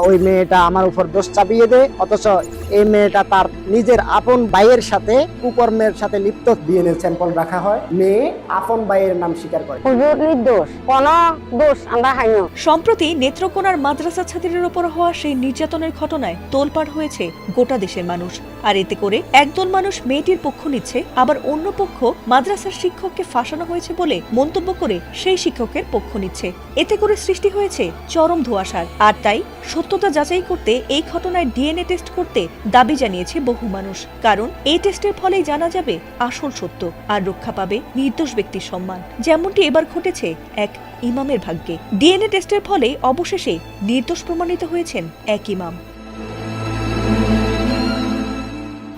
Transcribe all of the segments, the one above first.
ওই মেয়েটা আমার উপর দোষ চাপিয়ে দেয়, অথচ এই মেয়েটা তার নিজের আপন ভাইয়ের সাথে কুকর্মের সাথে লিপ্ত। ডিএনএ স্যাম্পল রাখা হয়, মেয়ে আপন ভাইয়ের নাম স্বীকার করে। হুজুর নির্দোষ, কোনো দোষ আমরা হাইনি। সম্প্রতি নেত্রকোনার মাদ্রাসা ছাত্রীর উপর হওয়া সেই নির্যাতনের ঘটনায় তোলপাড় হয়েছে গোটা দেশের মানুষ। আর এতে করে একদল মানুষ মেয়েটির পক্ষ নিচ্ছে, আবার অন্য পক্ষ মাদ্রাসার শিক্ষককে ফাঁসানো হয়েছে বলে মন্তব্য করে সেই শিক্ষকের পক্ষ নিচ্ছে। এতে করে সৃষ্টি হয়েছে চরম ধোঁয়াশার। আর তাই সত্যতা যাচাই করতে এই ঘটনায় ডিএনএ টেস্ট করতে দাবি জানিয়েছে বহু মানুষ। কারণ এই টেস্টের ফলেই জানা যাবে আসল সত্য, আর রক্ষা পাবে নির্দোষ ব্যক্তির সম্মান, যেমনটি এবার ঘটেছে এক ইমামের ভাগ্যে। ডিএনএ টেস্টের ফলে অবশেষে নির্দোষ প্রমাণিত হয়েছেন এক ইমাম।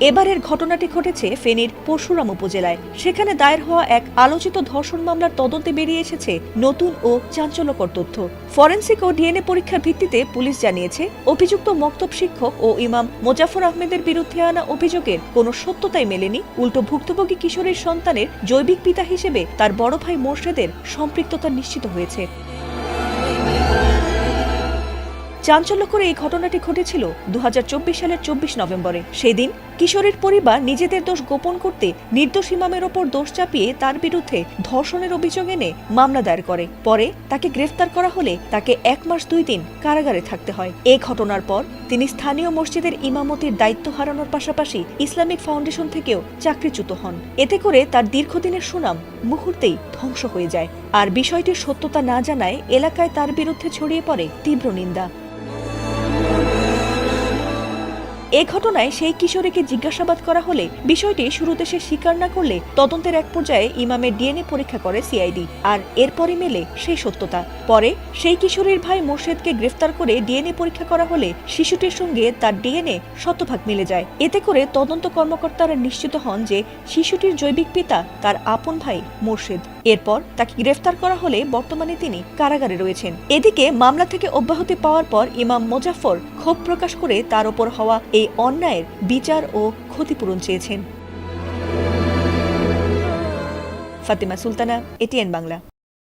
এবারের ঘটনাটি ঘটেছে ফেনীর পরশুরাম উপজেলায়। সেখানে দায়ের হওয়া এক আলোচিত ধর্ষণ মামলার তদন্তে বেরিয়ে এসেছে নতুন ও চাঞ্চল্যকর তথ্য। ফরেনসিক ও ডিএনএ পরীক্ষার ভিত্তিতে পুলিশ জানিয়েছে, অভিযুক্ত মক্তব শিক্ষক ও ইমাম মোজাফর আহমেদের বিরুদ্ধে আনা অভিযোগের কোনো সত্যতাই মেলেনি। উল্টো ভুক্তভোগী কিশোরীর সন্তানের জৈবিক পিতা হিসেবে তার বড় ভাই মোর্শেদের সম্পৃক্ততা নিশ্চিত হয়েছে। চাঞ্চল্যকর এই ঘটনাটি ঘটেছিল 2024 সালের 24 নভেম্বরে। সেদিন কিশোরীর পরিবার নিজেদের দোষ গোপন করতে নির্দোষ ইমামের ওপর দোষ চাপিয়ে তার বিরুদ্ধে ধর্ষণের অভিযোগ এনে মামলা দায়ের করে। পরে তাকে গ্রেফতার করা হলে তাকে 1 মাস 2 দিন কারাগারে থাকতে হয়। এই ঘটনার পর তিনি স্থানীয় মসজিদের ইমামতির দায়িত্ব হারানোর পাশাপাশি ইসলামিক ফাউন্ডেশন থেকেও চাকরিচ্যুত হন। এতে করে তার দীর্ঘদিনের সুনাম মুহূর্তেই ধ্বংস হয়ে যায়। আর বিষয়টির সত্যতা না জানায় এলাকায় তার বিরুদ্ধে ছড়িয়ে পড়ে তীব্র নিন্দা। এ ঘটনায় সেই কিশোরীকে জিজ্ঞাসাবাদ করা হলে বিষয়টি শুরুতে সে স্বীকার না করলে তদন্তের এক পর্যায়ে ইমামের ডিএনএ পরীক্ষা করে সিআইডি। আর এরপরই মেলে সেই সত্যতা। পরে সেই কিশোরীর ভাই মোর্শেদকে গ্রেফতার করে ডিএনএ পরীক্ষা করা হলে শিশুটির সঙ্গে তার ডিএনএ শতভাগ মিলে যায়। এতে করে তদন্ত কর্মকর্তারা নিশ্চিত হন যে শিশুটির জৈবিক পিতা তার আপন ভাই মোর্শেদ। এরপর তাকে গ্রেফতার করা হলে বর্তমানে তিনি কারাগারে রয়েছেন। এদিকে মামলা থেকে অব্যাহতি পাওয়ার পর ইমাম মোজাফফর ক্ষোভ প্রকাশ করে তার ওপর হওয়া এই অন্যায়ের বিচার ও ক্ষতিপূরণ চেয়েছেন। ফাতিমা সুলতানা, এটিএন বাংলা।